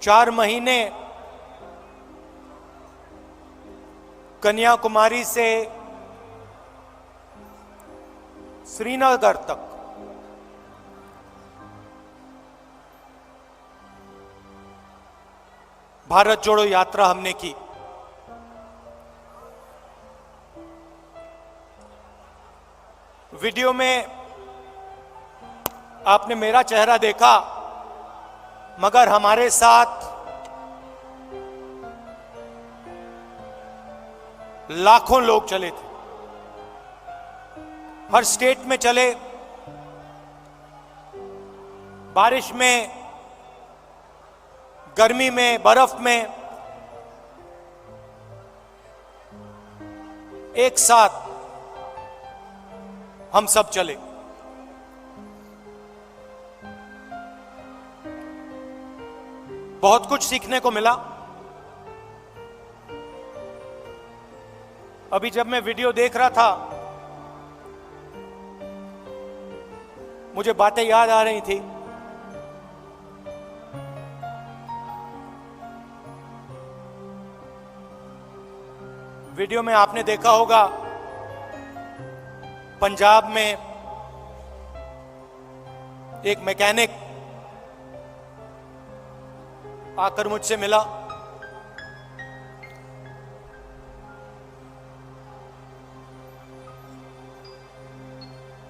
4 महीने कन्याकुमारी से श्रीनगर तक भारत जोड़ो यात्रा हमने की। वीडियो में आपने मेरा चेहरा देखा, मगर हमारे साथ लाखों लोग चले थे। हर स्टेट में चले, बारिश में, गर्मी में, बर्फ में, एक साथ हम सब चले। बहुत कुछ सीखने को मिला। अभी जब मैं वीडियो देख रहा था, मुझे बातें याद आ रही थी। वीडियो में आपने देखा होगा, पंजाब में एक मैकेनिक आकर मुझसे मिला।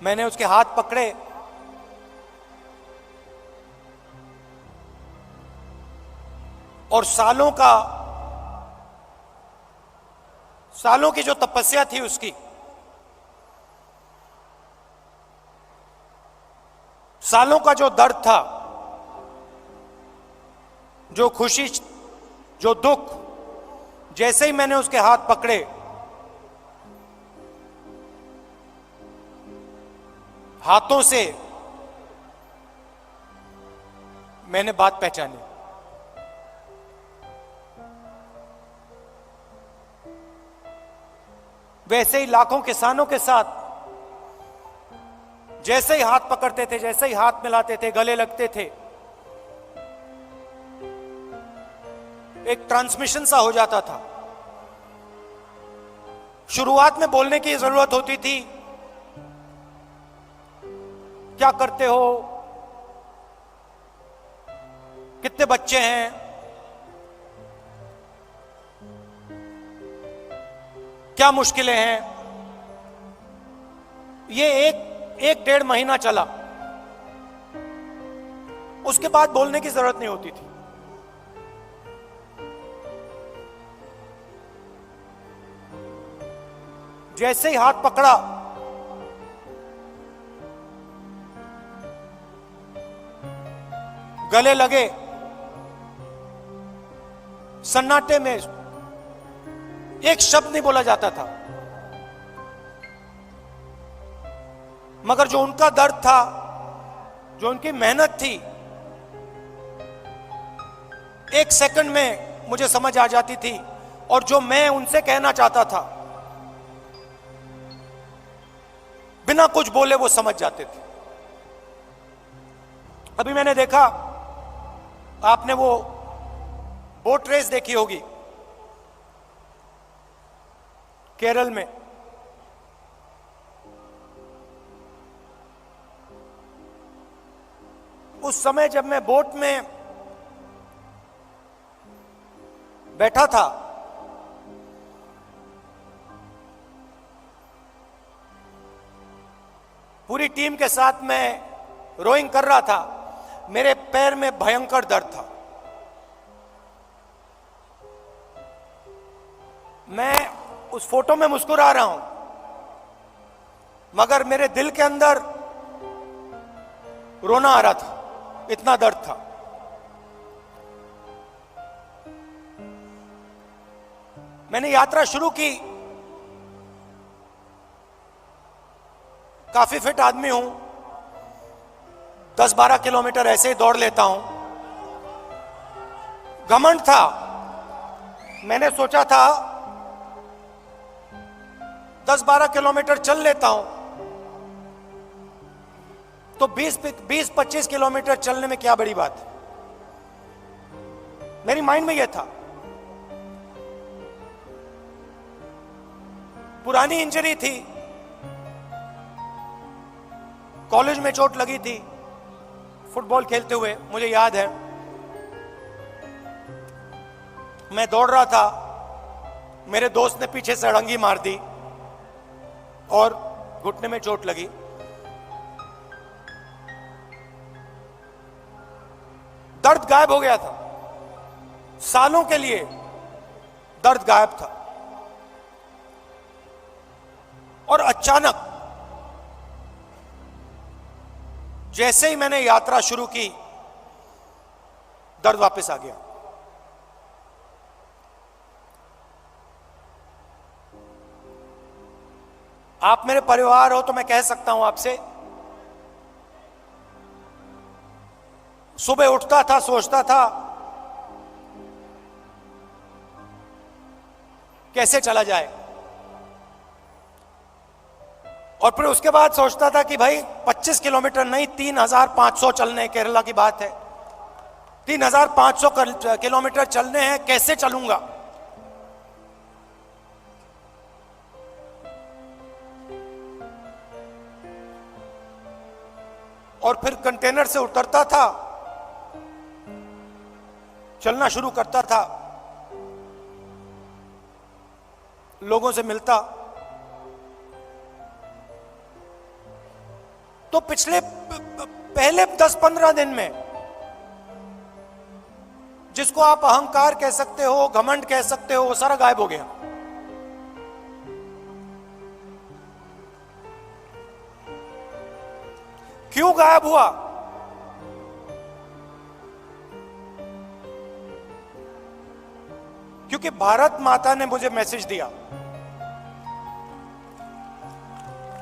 मैंने उसके हाथ पकड़े और सालों की जो तपस्या थी उसकी, सालों का जो दर्द था, जो खुशी, जो दुख, जैसे ही मैंने उसके हाथ पकड़े, हाथों से मैंने बात पहचानी। वैसे ही लाखों किसानों के साथ जैसे ही हाथ पकड़ते थे, जैसे ही हाथ मिलाते थे, गले लगते थे, एक ट्रांसमिशन सा हो जाता था। शुरुआत में बोलने की जरूरत होती थी, क्या करते हो, कितने बच्चे हैं, क्या मुश्किलें हैं। ये एक 1.5 महीना चला। उसके बाद बोलने की जरूरत नहीं होती थी। जैसे ही हाथ पकड़ा, गले लगे, सन्नाटे में एक शब्द नहीं बोला जाता था, मगर जो उनका दर्द था, जो उनकी मेहनत थी, 1 सेकंड में मुझे समझ आ जाती थी। और जो मैं उनसे कहना चाहता था, बिना कुछ बोले वो समझ जाते थे। अभी मैंने देखा, आपने वो बोट रेस देखी होगी केरल में। उस समय जब मैं बोट में बैठा था, पूरी टीम के साथ मैं रोइंग कर रहा था, मेरे पैर में भयंकर दर्द था। मैं उस फोटो में मुस्कुरा रहा हूं, मगर मेरे दिल के अंदर रोना आ रहा था, इतना दर्द था। मैंने यात्रा शुरू की। काफी फिट आदमी हूं, 10-12 किलोमीटर ऐसे ही दौड़ लेता हूं। घमंड था, मैंने सोचा था 10-12 किलोमीटर चल लेता हूं तो 20-25 किलोमीटर चलने में क्या बड़ी बात है। मेरी माइंड में यह था। पुरानी इंजरी थी, कॉलेज में चोट लगी थी फुटबॉल खेलते हुए, मुझे याद है। मैं दौड़ रहा था, मेरे दोस्त ने पीछे से अड़ंगी मार दी और घुटने में चोट लगी। दर्द गायब हो गया था, सालों के लिए दर्द गायब था। और अचानक जैसे ही मैंने यात्रा शुरू की, दर्द वापस आ गया। आप मेरे परिवार हो तो मैं कह सकता हूं आपसे, सुबह उठता था, सोचता था कैसे चला जाए, और फिर उसके बाद सोचता था कि भाई 25 किलोमीटर नहीं 3500 चलने, केरला की बात है, 3500 किलोमीटर चलने हैं, कैसे चलूंगा। और फिर कंटेनर से उतरता था, चलना शुरू करता था, लोगों से मिलता। तो पिछले पहले 10-15 दिन में जिसको आप अहंकार कह सकते हो, घमंड कह सकते हो, वो सारा गायब हो गया। क्यों गायब हुआ? क्योंकि भारत माता ने मुझे मैसेज दिया,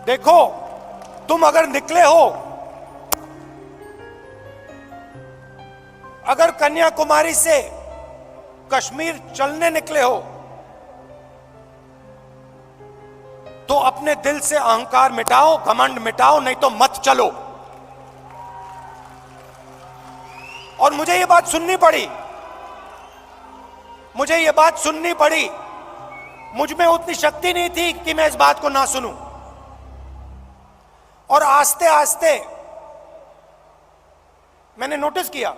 देखो तुम अगर निकले हो, अगर कन्याकुमारी से कश्मीर चलने निकले हो, तो अपने दिल से अहंकार मिटाओ, घमंड मिटाओ, नहीं तो मत चलो। और मुझे ये बात सुननी पड़ी, मुझे ये बात सुननी पड़ी। मुझ में उतनी शक्ति नहीं थी कि मैं इस बात को ना सुनूं। और आस्ते आस्ते मैंने नोटिस किया,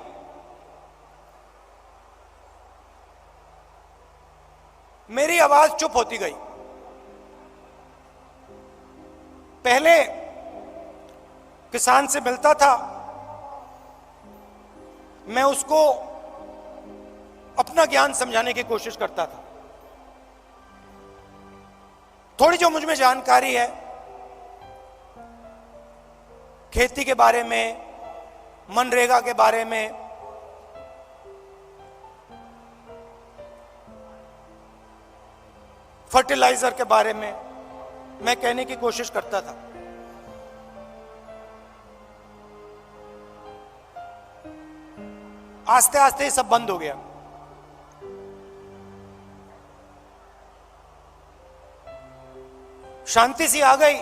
मेरी आवाज चुप होती गई। पहले किसान से मिलता था, मैं उसको अपना ज्ञान समझाने की कोशिश करता था। थोड़ी जो मुझ में जानकारी है खेती के बारे में, मनरेगा के बारे में, फर्टिलाइजर के बारे में, मैं कहने की कोशिश करता था। आस्ते आस्ते ये सब बंद हो गया। शांति सी आ गई।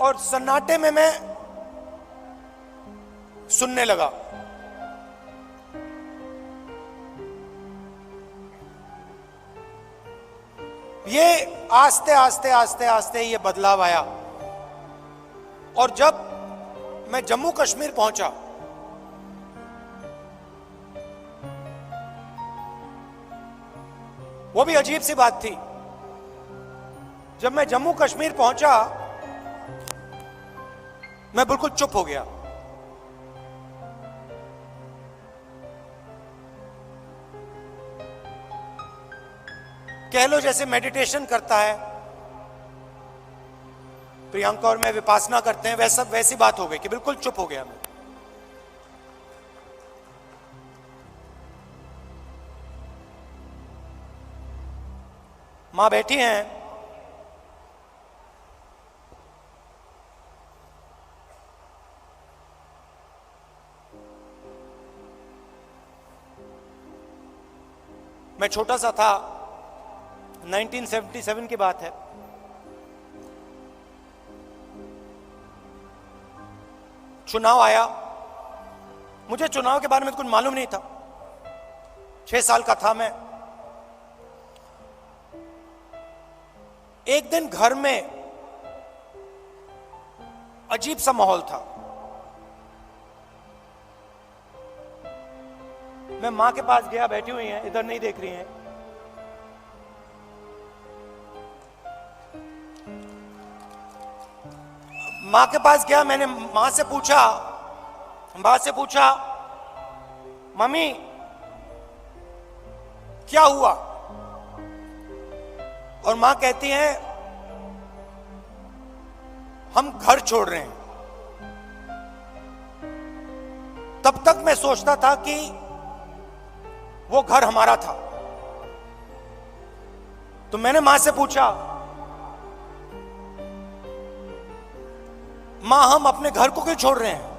और सन्नाटे में मैं सुनने लगा। ये आस्ते आस्ते आस्ते आस्ते ये बदलाव आया। और जब मैं जम्मू कश्मीर पहुंचा, वो भी अजीब सी बात थी। जब मैं जम्मू कश्मीर पहुंचा, मैं बिल्कुल चुप हो गया। कह लो जैसे मेडिटेशन करता है प्रियंका और मैं, विपासना करते हैं, वैसी बात हो गई कि बिल्कुल चुप हो गया मैं। मां बैठी हैं, मैं छोटा सा था, 1977 की बात है। चुनाव आया, मुझे चुनाव के बारे में कुछ मालूम नहीं था, 6 साल का था मैं। एक दिन घर में अजीब सा माहौल था। मैं मां के पास गया, बैठी हुई हैं, इधर नहीं देख रही हैं। मां के पास गया, मैंने मां से पूछा मम्मी क्या हुआ? और मां कहती है हम घर छोड़ रहे हैं। तब तक मैं सोचता था कि वो घर हमारा था। तो मैंने मां से पूछा, मां हम अपने घर को क्यों छोड़ रहे हैं?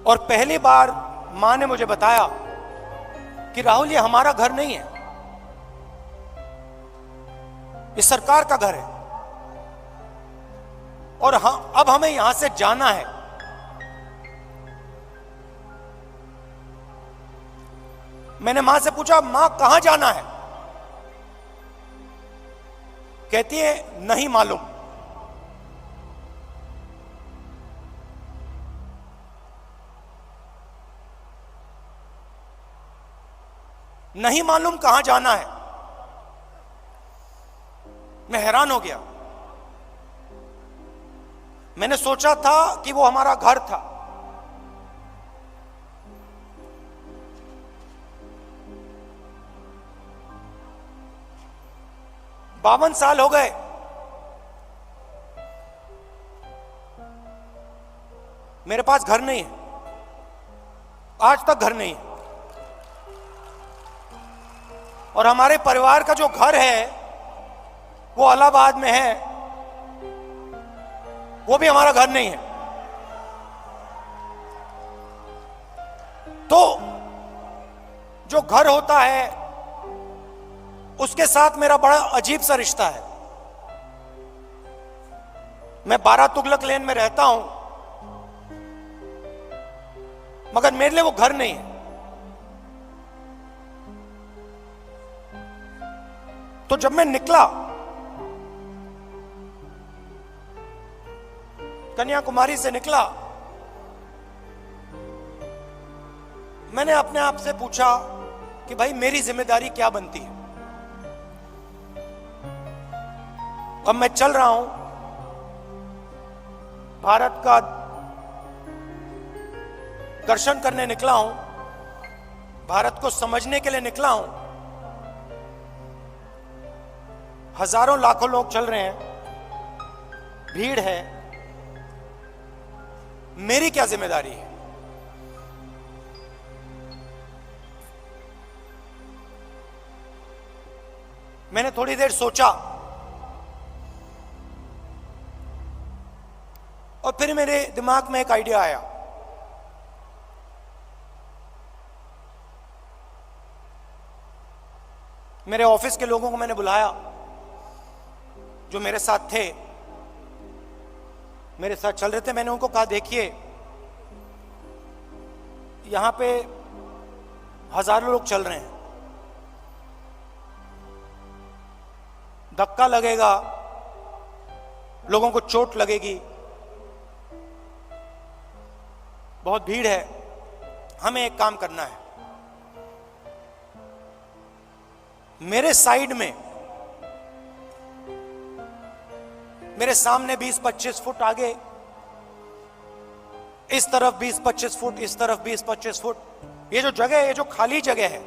और पहली बार मां ने मुझे बताया कि राहुल ये हमारा घर नहीं है, ये सरकार का घर है और अब हमें यहां से जाना है। मैंने मां से पूछा, मां कहां जाना है? कहती है नहीं मालूम। नहीं मालूम कहां जाना है। मैं हैरान हो गया। मैंने सोचा था कि वो हमारा घर था। बावन साल हो गए, मेरे पास घर नहीं है, आज तक घर नहीं है। और हमारे परिवार का जो घर है वो इलाहाबाद में है, वो भी हमारा घर नहीं है। तो जो घर होता है उसके साथ मेरा बड़ा अजीब सा रिश्ता है। मैं 12 तुगलक लेन में रहता हूं, मगर मेरे लिए वो घर नहीं है। तो जब मैं निकला, कन्याकुमारी से निकला, मैंने अपने आप से पूछा कि भाई मेरी जिम्मेदारी क्या बनती है। अब मैं चल रहा हूं, भारत का दर्शन करने निकला हूं, भारत को समझने के लिए निकला हूं। हजारों लाखों लोग चल रहे हैं, भीड़ है, मेरी क्या जिम्मेदारी है? मैंने थोड़ी देर सोचा और फिर मेरे दिमाग में एक आइडिया आया। मेरे ऑफिस के लोगों को मैंने बुलाया जो मेरे साथ थे, मेरे साथ चल रहे थे। मैंने उनको कहा, देखिए यहां पे हजारों लोग चल रहे हैं, धक्का लगेगा, लोगों को चोट लगेगी, बहुत भीड़ है। हमें एक काम करना है, मेरे साइड में, मेरे सामने 20-25 फुट आगे, इस तरफ 20-25 फुट, इस तरफ 20-25 फुट, ये जो जगह है, ये जो खाली जगह है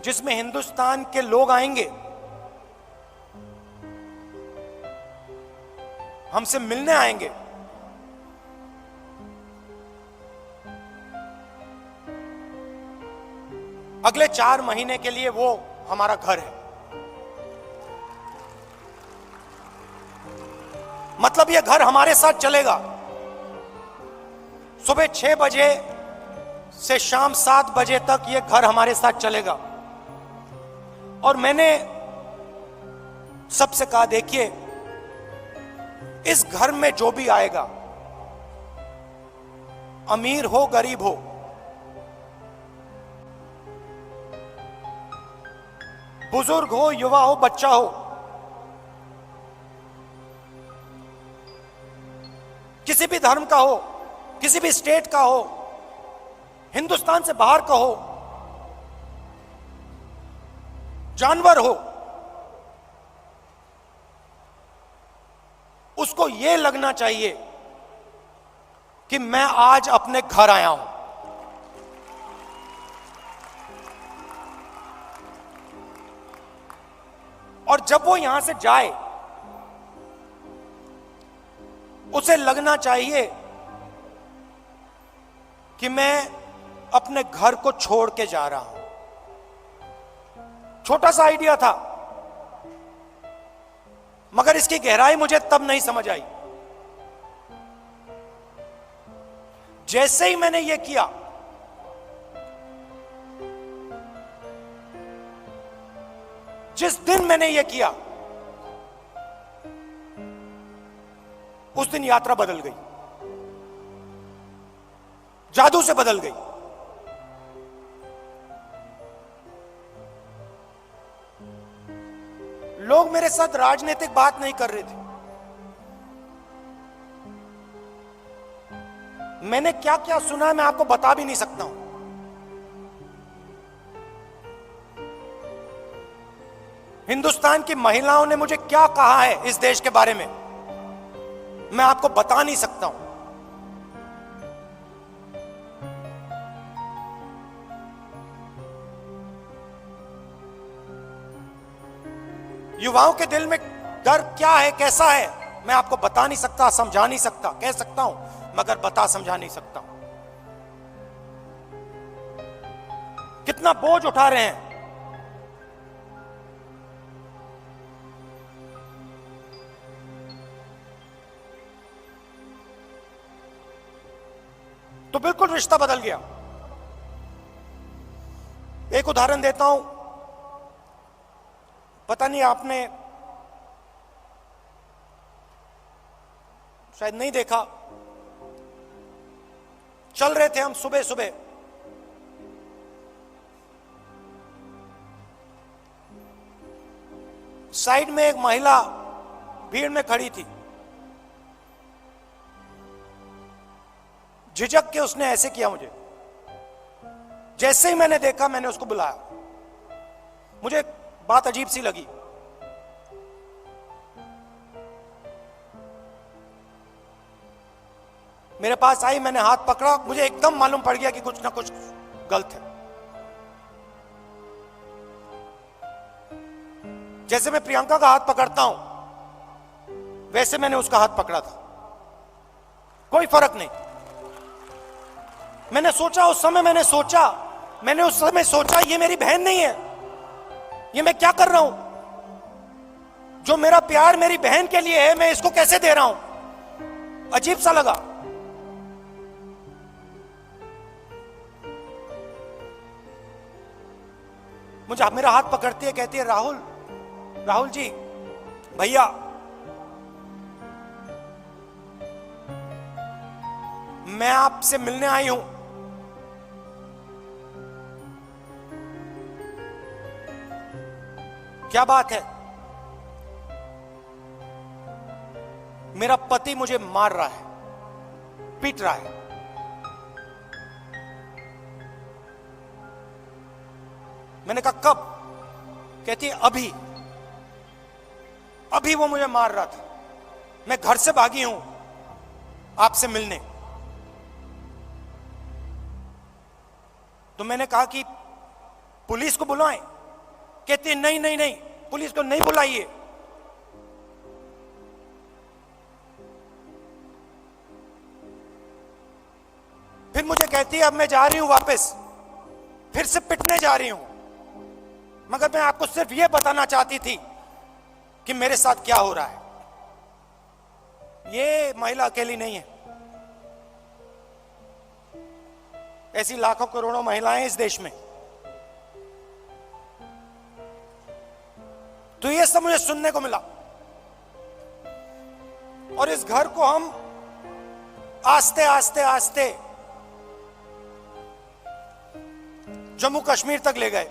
जिसमें हिंदुस्तान के लोग आएंगे, हमसे मिलने आएंगे, अगले 4 महीने के लिए वो हमारा घर है। मतलब ये घर हमारे साथ चलेगा। सुबह 6 बजे से शाम 7 बजे तक ये घर हमारे साथ चलेगा। और मैंने सबसे कहा, देखिए इस घर में जो भी आएगा, अमीर हो गरीब हो, बुजुर्ग हो युवा हो बच्चा हो, किसी भी धर्म का हो, किसी भी स्टेट का हो, हिंदुस्तान से बाहर का हो, जानवर हो, उसको यह लगना चाहिए कि मैं आज अपने घर आया हूं। और जब वो यहां से जाए, उसे लगना चाहिए कि मैं अपने घर को छोड़ के जा रहा हूं। छोटा सा आइडिया था, मगर इसकी गहराई मुझे तब नहीं समझ आई। जैसे ही मैंने यह किया, जिस दिन मैंने यह किया, उस दिन यात्रा बदल गई, जादू से बदल गई। लोग मेरे साथ राजनीतिक बात नहीं कर रहे थे। मैंने क्या क्या सुना है मैं आपको बता भी नहीं सकता हूं। हिंदुस्तान की महिलाओं ने मुझे क्या कहा है इस देश के बारे में, मैं आपको बता नहीं सकता हूं। युवाओं के दिल में डर क्या है, कैसा है, मैं आपको बता नहीं सकता, समझा नहीं सकता। कह सकता हूं मगर बता समझा नहीं सकता हूं। कितना बोझ उठा रहे हैं। तो बिल्कुल रिश्ता बदल गया। एक उदाहरण देता हूं, पता नहीं आपने शायद नहीं देखा। चल रहे थे हम सुबह सुबह, साइड में एक महिला भीड़ में खड़ी थी। झिझक के उसने ऐसे किया मुझे। जैसे ही मैंने देखा, मैंने उसको बुलाया। मुझे बात अजीब सी लगी। मेरे पास आई, मैंने हाथ पकड़ा, मुझे एकदम मालूम पड़ गया कि कुछ ना कुछ गलत है। जैसे मैं प्रियंका का हाथ पकड़ता हूं, वैसे मैंने उसका हाथ पकड़ा था। कोई फर्क नहीं। मैंने सोचा उस समय, मैंने उस समय सोचा ये मेरी बहन नहीं है, ये मैं क्या कर रहा हूं? जो मेरा प्यार मेरी बहन के लिए है, मैं इसको कैसे दे रहा हूं? अजीब सा लगा। मुझे मेरा हाथ पकड़ती है, कहती है राहुल जी, भैया, मैं आपसे मिलने आई हूं। क्या बात है? मेरा पति मुझे मार रहा है, पीट रहा है। मैंने कहा कब? कहती है अभी वो मुझे मार रहा था, मैं घर से भागी हूं आपसे मिलने। तो मैंने कहा कि पुलिस को बुलाएं। कहती है नहीं, पुलिस को नहीं बुलाइए। फिर मुझे कहती है अब मैं जा रही हूं वापस, फिर से पिटने जा रही हूं। मगर मैं आपको सिर्फ यह बताना चाहती थी कि मेरे साथ क्या हो रहा है। ये महिला अकेली नहीं है, ऐसी लाखों करोड़ों महिलाएं इस देश में। तो ये सब मुझे सुनने को मिला। और इस घर को हम आस्ते आस्ते आस्ते जम्मू कश्मीर तक ले गए।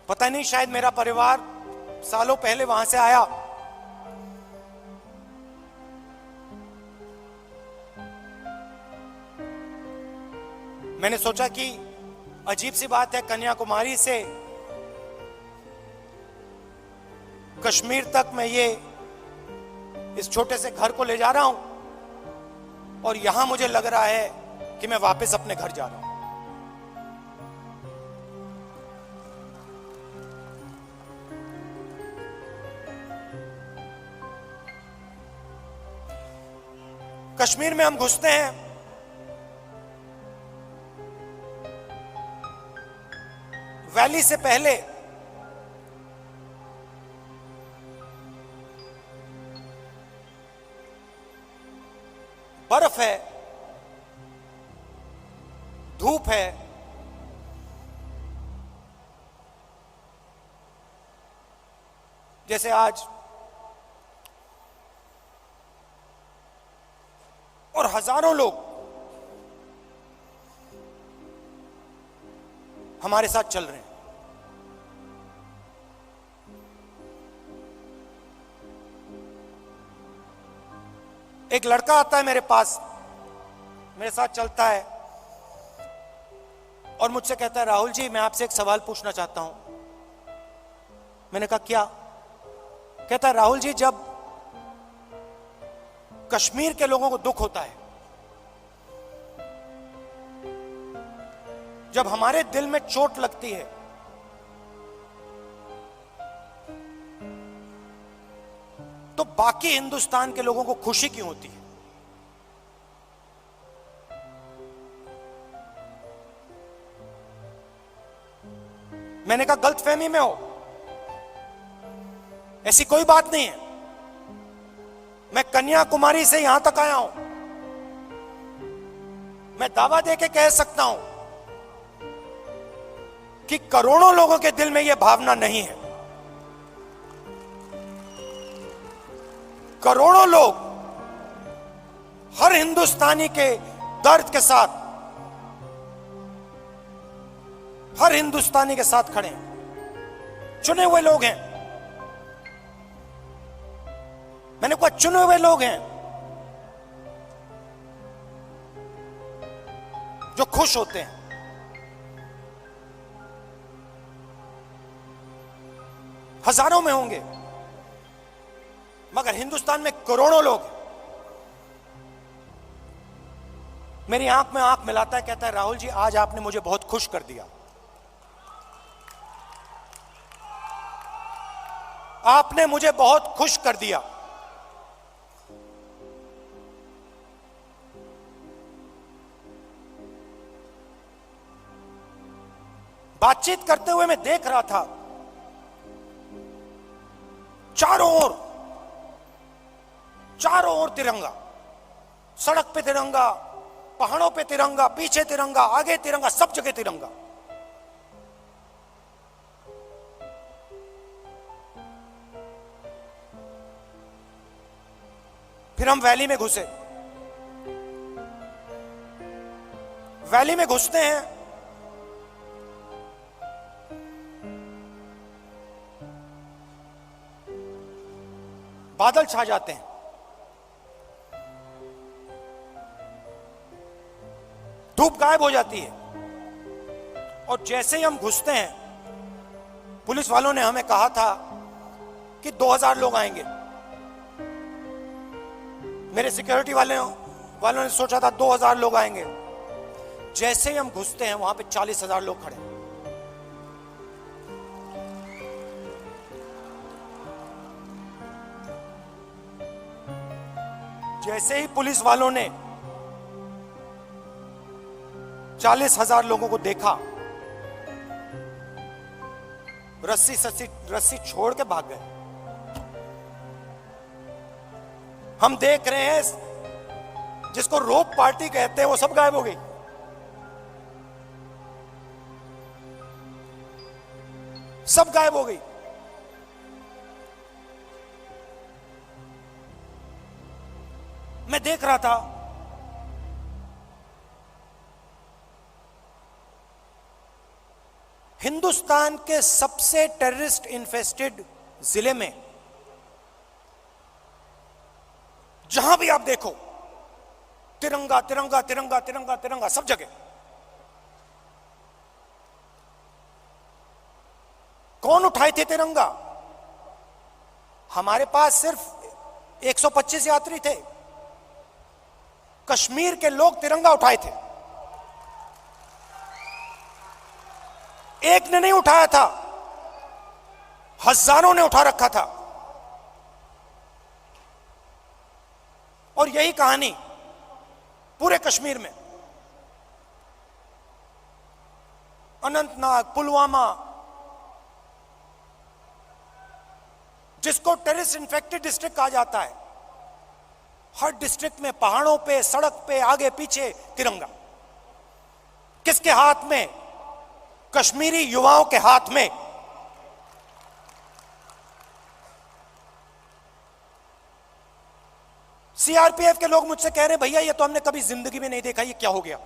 पता नहीं, शायद मेरा परिवार सालों पहले वहां से आया। मैंने सोचा कि अजीब सी बात है, कन्याकुमारी से कश्मीर तक मैं ये इस छोटे से घर को ले जा रहा हूं और यहां मुझे लग रहा है कि मैं वापस अपने घर जा रहा हूं। कश्मीर में हम घुसते हैं, वैली से पहले बर्फ है, धूप है, जैसे आज, और हजारों लोग हमारे साथ चल रहे हैं। एक लड़का आता है मेरे पास, मेरे साथ चलता है और मुझसे कहता है, राहुल जी मैं आपसे एक सवाल पूछना चाहता हूं। मैंने कहा क्या? कहता है, राहुल जी जब कश्मीर के लोगों को दुख होता है, जब हमारे दिल में चोट लगती है, तो बाकी हिंदुस्तान के लोगों को खुशी क्यों होती है? मैंने कहा गलतफहमी में हो, ऐसी कोई बात नहीं है। मैं कन्याकुमारी से यहां तक आया हूं, मैं दावा देके कह सकता हूं कि करोड़ों लोगों के दिल में यह भावना नहीं है। करोड़ों लोग हर हिंदुस्तानी के दर्द के साथ, हर हिंदुस्तानी के साथ खड़े हैं। चुने हुए लोग हैं, मैंने कहा चुने हुए लोग हैं जो खुश होते हैं। हजारों में होंगे, मगर हिंदुस्तान में करोड़ों लोग। मेरी आंख में आंख मिलाता है, कहता है, राहुल जी आज आपने मुझे बहुत खुश कर दिया, आपने मुझे बहुत खुश कर दिया। बातचीत करते हुए मैं देख रहा था, चारों ओर तिरंगा, सड़क पे तिरंगा, पहाड़ों पे तिरंगा, पीछे तिरंगा, आगे तिरंगा, सब जगह तिरंगा। फिर हम वैली में घुसे। वैली में घुसते हैं, बादल छा जाते हैं, धूप गायब हो जाती है, और जैसे ही हम घुसते हैं, पुलिस वालों ने हमें कहा था कि 2000 लोग आएंगे। मेरे सिक्योरिटी वालों ने सोचा था 2000 लोग आएंगे। जैसे ही हम घुसते हैं, वहां पे 40,000 लोग खड़े। जैसे ही पुलिस वालों ने 40,000 लोगों को देखा, रस्सी छोड़ के भाग गए। हम देख रहे हैं जिसको रोप पार्टी कहते हैं, वो सब गायब हो गई। सब गायब हो गई। मैं देख रहा था हिंदुस्तान के सबसे टेररिस्ट इन्फेस्टेड जिले में, जहां भी आप देखो तिरंगा तिरंगा तिरंगा तिरंगा तिरंगा, सब जगह। कौन उठाए थे तिरंगा? हमारे पास सिर्फ 125 यात्री थे। कश्मीर के लोग तिरंगा उठाए थे। एक ने नहीं उठाया था, हजारों ने उठा रखा था। और यही कहानी पूरे कश्मीर में, अनंतनाग, पुलवामा, जिसको टेररिस्ट इन्फेक्टेड डिस्ट्रिक्ट कहा जाता है, हर डिस्ट्रिक्ट में पहाड़ों पे, सड़क पे, आगे पीछे तिरंगा। किसके हाथ में? कश्मीरी युवाओं के हाथ में। सीआरपीएफ के लोग मुझसे कह रहे हैं, भैया ये तो हमने कभी जिंदगी में नहीं देखा, ये क्या हो गया?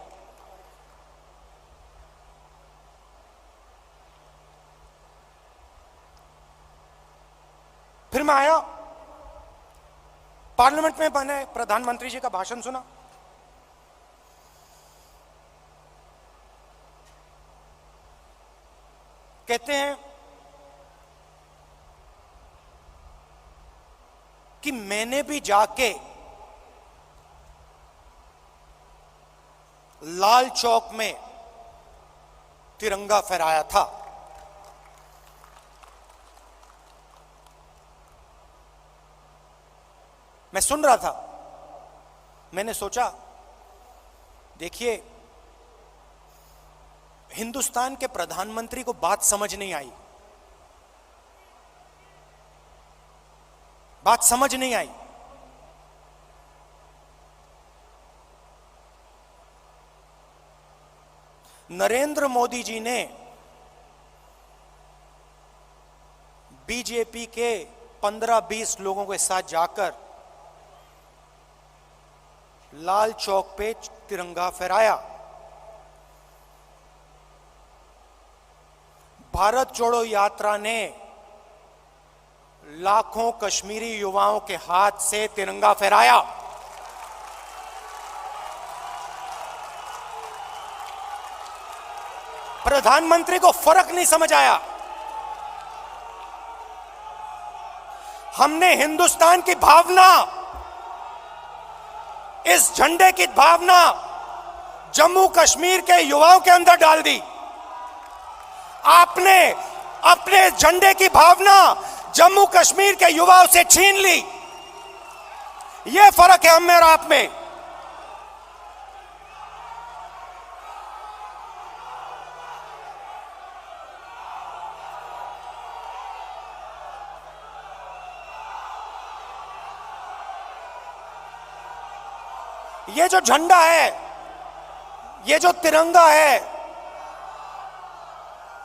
फिर मैं आया, पार्लियामेंट में मैंने प्रधानमंत्री जी का भाषण सुना। कहते हैं कि मैंने भी जाके लाल चौक में तिरंगा फहराया था। मैं सुन रहा था, मैंने सोचा, देखिए हिंदुस्तान के प्रधानमंत्री को बात समझ नहीं आई, बात समझ नहीं आई। नरेंद्र मोदी जी ने बीजेपी के 15-20 लोगों के साथ जाकर लाल चौक पे तिरंगा फहराया। भारत जोड़ो यात्रा ने लाखों कश्मीरी युवाओं के हाथ से तिरंगा फहराया। प्रधानमंत्री को फर्क नहीं समझ आया। हमने हिंदुस्तान की भावना, इस झंडे की भावना जम्मू कश्मीर के युवाओं के अंदर डाल दी। आपने अपने झंडे की भावना जम्मू कश्मीर के युवाओं से छीन ली। यह फर्क है हम में और आप में। ये जो झंडा है, ये जो तिरंगा है,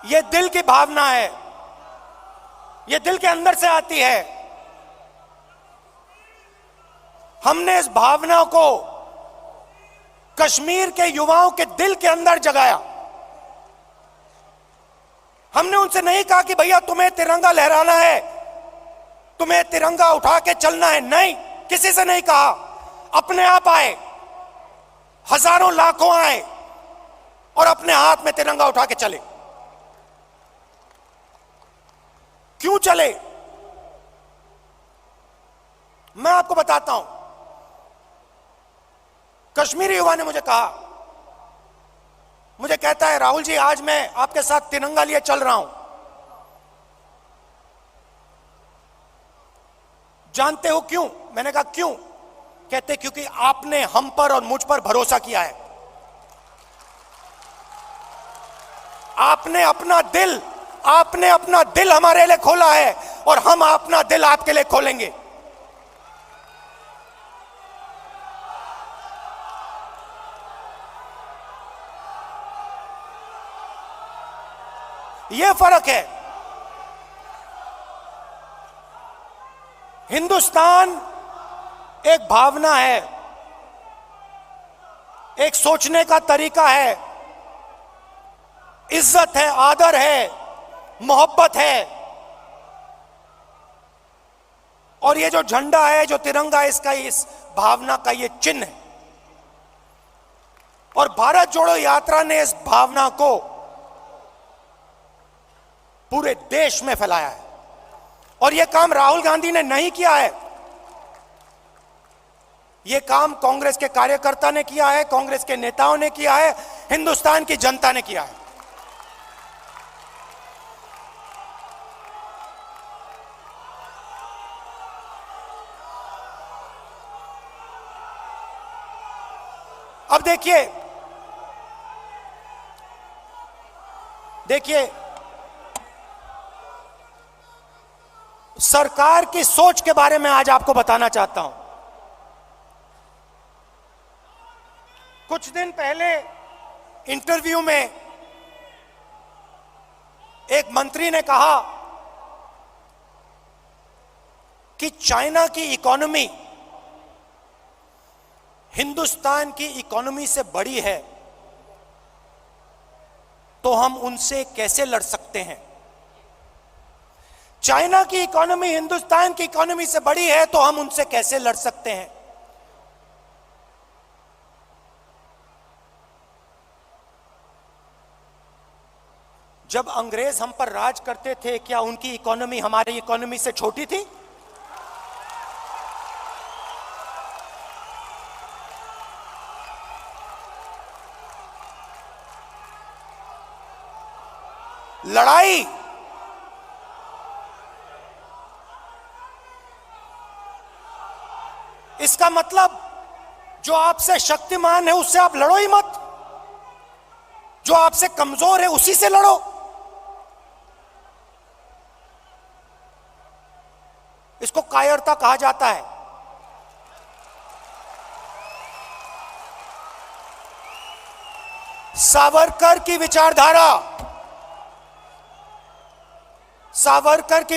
ये दिल की भावना है, ये दिल के अंदर से आती है। हमने इस भावना को कश्मीर के युवाओं के दिल के अंदर जगाया। हमने उनसे नहीं कहा कि भैया तुम्हें तिरंगा लहराना है, तुम्हें तिरंगा उठा के चलना है। नहीं, किसी से नहीं कहा। अपने आप आए, हजारों लाखों आए और अपने हाथ में तिरंगा उठा के चले। क्यों चले? मैं आपको बताता हूं। कश्मीरी युवा ने मुझे कहा, मुझे कहता है, राहुल जी आज मैं आपके साथ तिरंगा लिए चल रहा हूं। जानते हो क्यों? मैंने कहा क्यों? कहते क्योंकि आपने हम पर और मुझ पर भरोसा किया है। आपने अपना दिल हमारे लिए खोला है और हम अपना दिल आपके लिए खोलेंगे। यह फर्क है। हिंदुस्तान एक भावना है, एक सोचने का तरीका है, इज्जत है, आदर है, मोहब्बत है। और ये जो झंडा है, जो तिरंगा, इसका इस भावना का ये चिन्ह है। और भारत जोड़ो यात्रा ने इस भावना को पूरे देश में फैलाया है। और यह काम राहुल गांधी ने नहीं किया है, यह काम कांग्रेस के कार्यकर्ता ने किया है, कांग्रेस के नेताओं ने किया है, हिंदुस्तान की जनता ने किया है। अब देखिए सरकार की सोच के बारे में आज आपको बताना चाहता हूं। कुछ दिन पहले इंटरव्यू में एक मंत्री ने कहा कि चाइना की इकोनॉमी हिंदुस्तान की इकोनॉमी से बड़ी है, तो हम उनसे कैसे लड़ सकते हैं। चाइना की इकोनॉमी हिंदुस्तान की इकोनॉमी से बड़ी है, तो हम उनसे कैसे लड़ सकते हैं। जब अंग्रेज हम पर राज करते थे, क्या उनकी इकोनॉमी हमारी इकोनॉमी से छोटी थी? लड़ाई इसका मतलब जो आपसे शक्तिमान है उससे आप लड़ो ही मत, जो आपसे कमजोर है उसी से लड़ो। इसको कायरता कहा जाता है। सावरकर की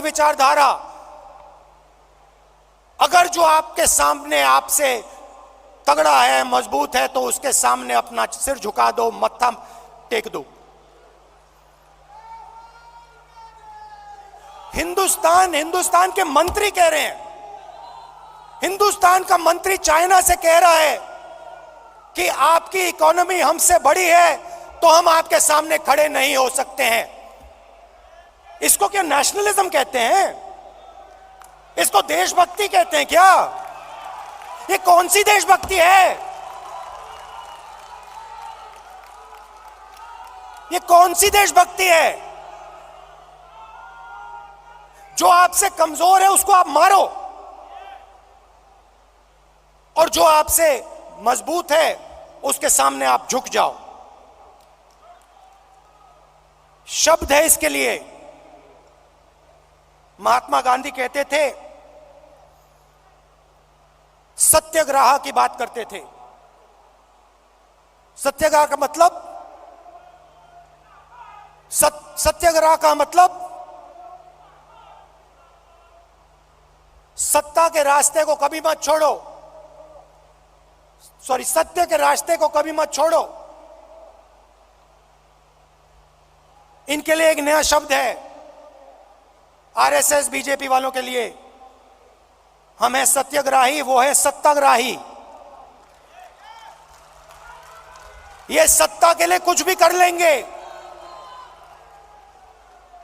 विचारधारा अगर जो आपके सामने आपसे तगड़ा है, मजबूत है, तो उसके सामने अपना सिर झुका दो, मत्था टेक दो। हिंदुस्तान के मंत्री कह रहे हैं, हिंदुस्तान का मंत्री चाइना से कह रहा है कि आपकी इकोनॉमी हमसे बड़ी है, तो हम आपके सामने खड़े नहीं हो सकते हैं। इसको क्या नेशनलिज्म कहते हैं? इसको देशभक्ति कहते हैं क्या? ये कौन सी देशभक्ति है? ये कौन सी देशभक्ति है? जो आपसे कमजोर है उसको आप मारो, और जो आपसे मजबूत है उसके सामने आप झुक जाओ। शब्द है इसके लिए। महात्मा गांधी कहते थे, सत्याग्रह की बात करते थे। सत्याग्रह का मतलब सत्याग्रह का मतलब सत्ता के रास्ते को कभी मत छोड़ो, सत्य के रास्ते को कभी मत छोड़ो। इनके लिए एक नया शब्द है आरएसएस बीजेपी वालों के लिए। हम है सत्याग्रही, वो है सत्ताग्राही। ये सत्ता के लिए कुछ भी कर लेंगे,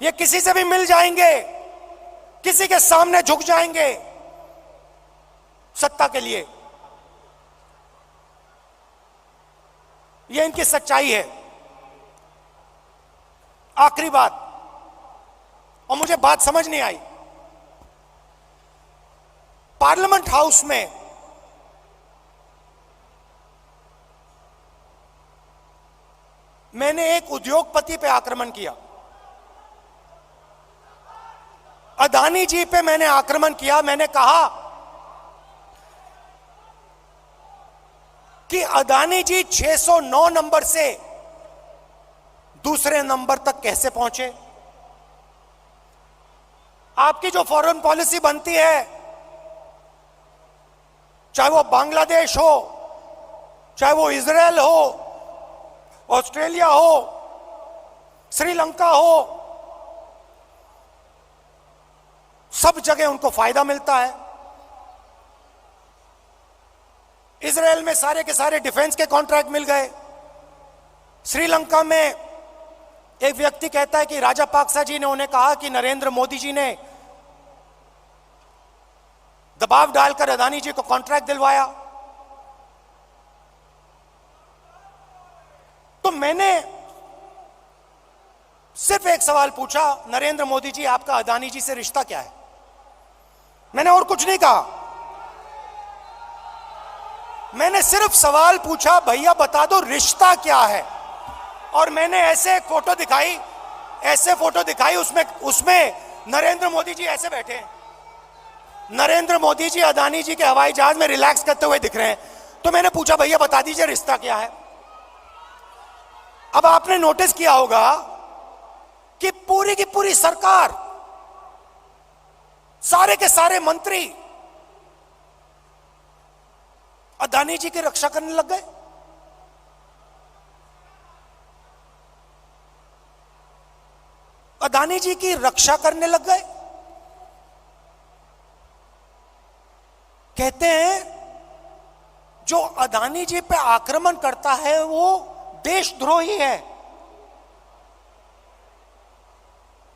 ये किसी से भी मिल जाएंगे, किसी के सामने झुक जाएंगे सत्ता के लिए। ये इनकी सच्चाई है। आखिरी बात, और मुझे बात समझ नहीं आई, पार्लियामेंट हाउस में मैंने एक उद्योगपति पे आक्रमण किया, अदानी जी पे मैंने आक्रमण किया। मैंने कहा कि अदानी जी 609 नंबर से दूसरे नंबर तक कैसे पहुंचे। आपकी जो फॉरेन पॉलिसी बनती है, चाहे वो बांग्लादेश हो, चाहे वो इजराइल हो, ऑस्ट्रेलिया हो, श्रीलंका हो, सब जगह उनको फायदा मिलता है। इजराइल में सारे के सारे डिफेंस के कॉन्ट्रैक्ट मिल गए। श्रीलंका में एक व्यक्ति कहता है कि राजापाक्सा जी ने उन्हें कहा कि नरेंद्र मोदी जी ने दबाव डालकर अदानी जी को कॉन्ट्रैक्ट दिलवाया। तो मैंने सिर्फ एक सवाल पूछा, नरेंद्र मोदी जी आपका अदानी जी से रिश्ता क्या है? मैंने और कुछ नहीं कहा, मैंने सिर्फ सवाल पूछा, भैया बता दो रिश्ता क्या है। और मैंने ऐसे फोटो दिखाई, उसमें नरेंद्र मोदी जी ऐसे बैठे हैं। नरेंद्र मोदी जी अदानी जी के हवाई जहाज में रिलैक्स करते हुए दिख रहे हैं। तो मैंने पूछा, भैया बता दीजिए रिश्ता क्या है। अब आपने नोटिस किया होगा कि पूरी की पूरी सरकार, सारे के सारे मंत्री अदानी जी की रक्षा करने लग गए। अदानी जी की रक्षा करने लग गए। कहते हैं जो अदानी जी पे आक्रमण करता है वो देशद्रोही है।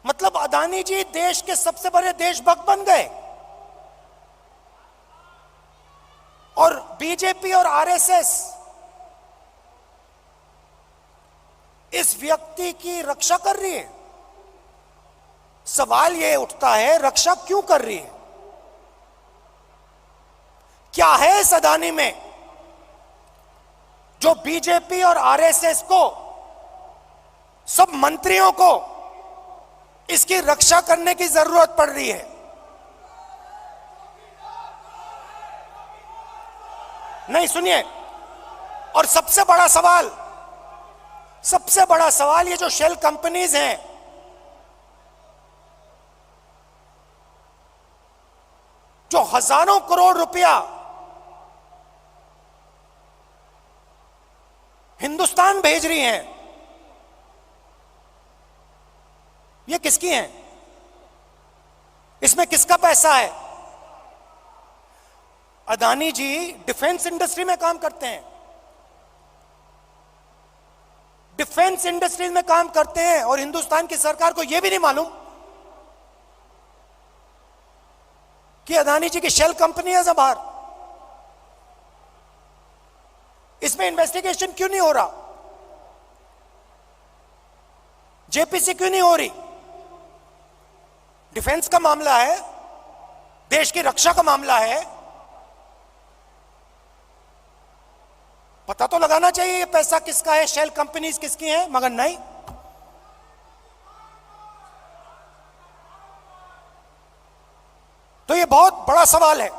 मतलब अदानी जी देश के सबसे बड़े देशभक्त बन गए। और बीजेपी और आरएसएस इस व्यक्ति की रक्षा कर रही है। सवाल यह उठता है, रक्षा क्यों कर रही है? क्या है इस अदानी में जो बीजेपी और आरएसएस को, सब मंत्रियों को इसकी रक्षा करने की जरूरत पड़ रही है? नहीं, सुनिए। और सबसे बड़ा सवाल ये जो शेल कंपनीज हैं, जो हजारों करोड़ रुपया हिंदुस्तान भेज रही हैं, ये किसकी हैं? इसमें किसका पैसा है? अदानी जी डिफेंस इंडस्ट्री में काम करते हैं, डिफेंस इंडस्ट्री में काम करते हैं, और हिंदुस्तान की सरकार को यह भी नहीं मालूम कि अदानी जी की शेल कंपनी है बाहर। इसमें इन्वेस्टिगेशन क्यों नहीं हो रहा? जेपीसी क्यों नहीं हो रही? डिफेंस का मामला है, देश की रक्षा का मामला है, पता तो लगाना चाहिए ये पैसा किसका है, शेल कंपनीज किसकी हैं, मगर नहीं। तो ये बहुत बड़ा सवाल है।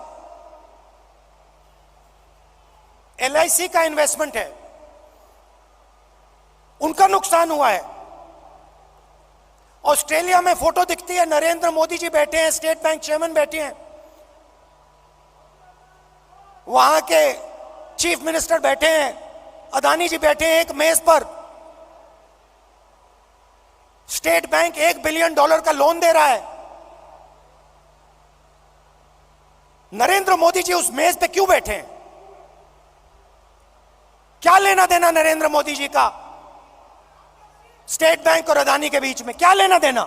एलआईसी का इन्वेस्टमेंट है, उनका नुकसान हुआ है। ऑस्ट्रेलिया में फोटो दिखती है, नरेंद्र मोदी जी बैठे हैं, स्टेट बैंक चेयरमैन बैठे हैं, वहां के चीफ मिनिस्टर बैठे हैं, अदानी जी बैठे हैं एक मेज पर। स्टेट बैंक $1 बिलियन का लोन दे रहा है। नरेंद्र मोदी जी उस मेज पे क्यों बैठे हैं? क्या लेना देना नरेंद्र मोदी जी का स्टेट बैंक और अदानी के बीच में? क्या लेना देना?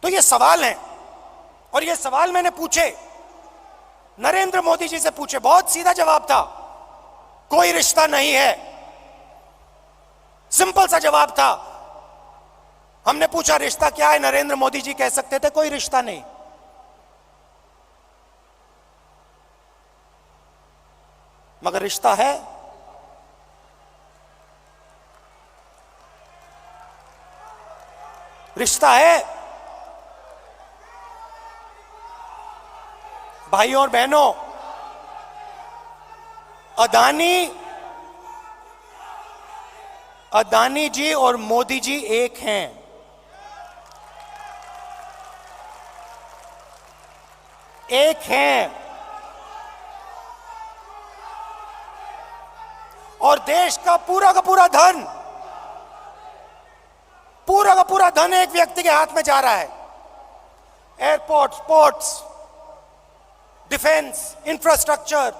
तो ये सवाल है, और ये सवाल मैंने पूछे, नरेंद्र मोदी जी से पूछे। बहुत सीधा जवाब था, कोई रिश्ता नहीं है। सिंपल सा जवाब था। हमने पूछा रिश्ता क्या है, नरेंद्र मोदी जी कह सकते थे कोई रिश्ता नहीं। मगर रिश्ता है। रिश्ता है। भाइयों और बहनों, अदानी जी और मोदी जी एक हैं। एक हैं और देश का पूरा धन एक व्यक्ति के हाथ में जा रहा है। Airports, ports, defence, infrastructure,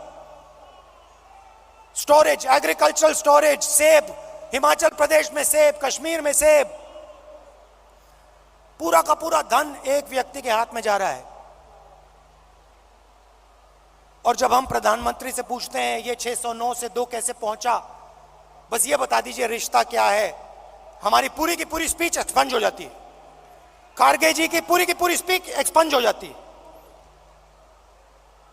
storage, agricultural storage, सेब, हिमाचल प्रदेश में सेब, कश्मीर में सेब, पूरा का पूरा धन एक व्यक्ति के हाथ में जा रहा है। और जब हम प्रधानमंत्री से पूछते हैं ये 609 से 2 कैसे पहुंचा, बस ये बता दीजिए रिश्ता क्या है, हमारी पूरी की पूरी स्पीच एक्सपंज हो जाती है। खारगे जी की पूरी स्पीच एक्सपंज हो जाती है।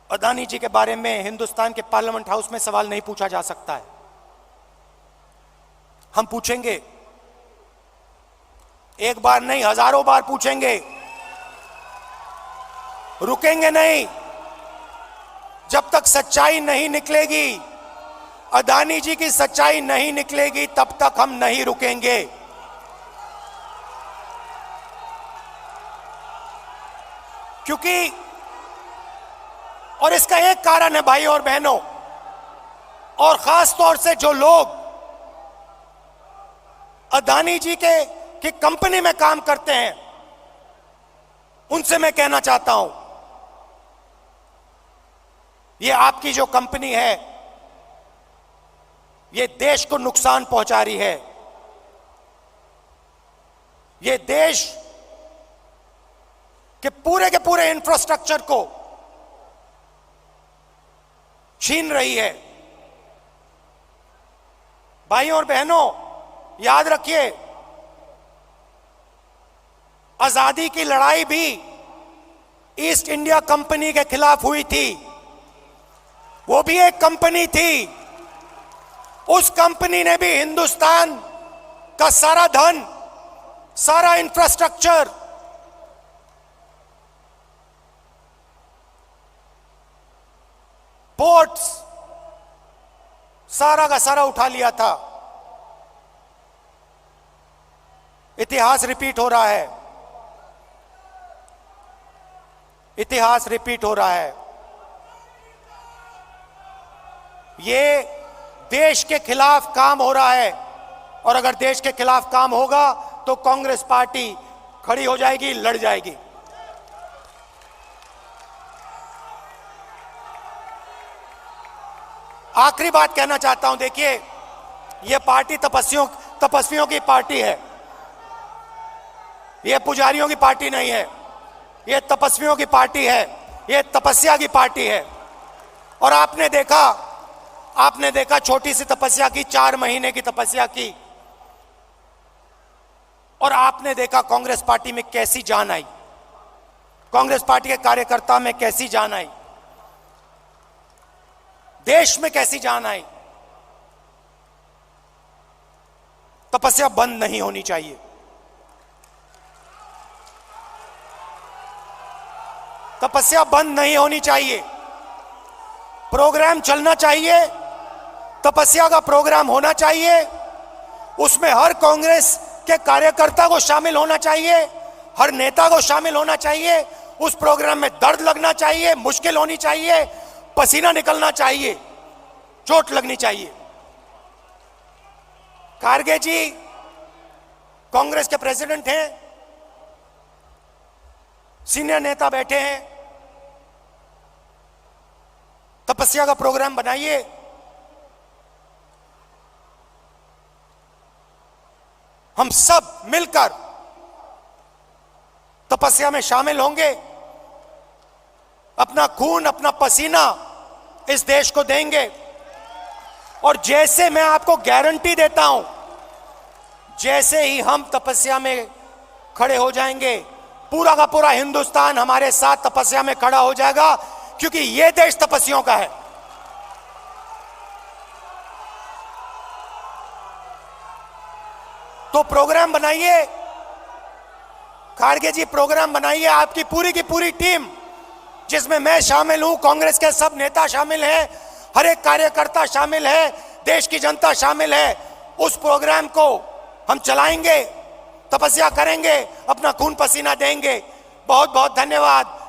अदानी जी के बारे में हिंदुस्तान के पार्लियामेंट हाउस में सवाल नहीं पूछा जा सकता है। हम पूछेंगे, एक बार नहीं हजारों बार पूछेंगे, रुकेंगे नहीं। जब तक सच्चाई नहीं निकलेगी, अदानी जी की सच्चाई नहीं निकलेगी, तब तक हम नहीं रुकेंगे। क्योंकि और इसका एक कारण है भाई और बहनों, और खास तौर से जो लोग अदानी जी की कंपनी में काम करते हैं, उनसे मैं कहना चाहता हूं, ये आपकी जो कंपनी है ये देश को नुकसान पहुंचा रही है। ये देश के पूरे इंफ्रास्ट्रक्चर को छीन रही है। भाइयों और बहनों, याद रखिए, आजादी की लड़ाई भी ईस्ट इंडिया कंपनी के खिलाफ हुई थी। वो भी एक कंपनी थी। उस कंपनी ने भी हिंदुस्तान का सारा धन, सारा इंफ्रास्ट्रक्चर, पोर्ट्स, सारा का सारा उठा लिया था। इतिहास रिपीट हो रहा है, इतिहास रिपीट हो रहा है। ये देश के खिलाफ काम हो रहा है, और अगर देश के खिलाफ काम होगा तो कांग्रेस पार्टी खड़ी हो जाएगी, लड़ जाएगी। आखिरी बात कहना चाहता हूं, देखिए, यह पार्टी तपस्वियों की पार्टी है, यह पुजारियों की पार्टी नहीं है, यह तपस्वियों की पार्टी है, यह तपस्या की पार्टी है। और आपने देखा छोटी सी तपस्या की, 4 महीने की तपस्या की, और आपने देखा कांग्रेस पार्टी में कैसी जान आई, कांग्रेस पार्टी के कार्यकर्ता में कैसी जान आई, देश में कैसी जान आई। तपस्या बंद नहीं होनी चाहिए। तपस्या बंद नहीं होनी चाहिए। प्रोग्राम चलना चाहिए, तपस्या का प्रोग्राम होना चाहिए, उसमें हर कांग्रेस के कार्यकर्ता को शामिल होना चाहिए, हर नेता को शामिल होना चाहिए। उस प्रोग्राम में दर्द लगना चाहिए, मुश्किल होनी चाहिए, पसीना निकलना चाहिए, चोट लगनी चाहिए। खारगे जी कांग्रेस के प्रेसिडेंट हैं, सीनियर नेता बैठे हैं, तपस्या का प्रोग्राम बनाइए। हम सब मिलकर तपस्या में शामिल होंगे, अपना खून, अपना पसीना इस देश को देंगे। और जैसे मैं आपको गारंटी देता हूं, जैसे ही हम तपस्या में खड़े हो जाएंगे, पूरा का पूरा हिंदुस्तान हमारे साथ तपस्या में खड़ा हो जाएगा, क्योंकि यह देश तपस्वियों का है। तो प्रोग्राम बनाइए, खारगे जी प्रोग्राम बनाइए, आपकी पूरी की पूरी टीम, जिसमें मैं शामिल हूं, कांग्रेस के सब नेता शामिल हैं, हर एक कार्यकर्ता शामिल है, देश की जनता शामिल है। उस प्रोग्राम को हम चलाएंगे, तपस्या करेंगे, अपना खून पसीना देंगे। बहुत बहुत धन्यवाद।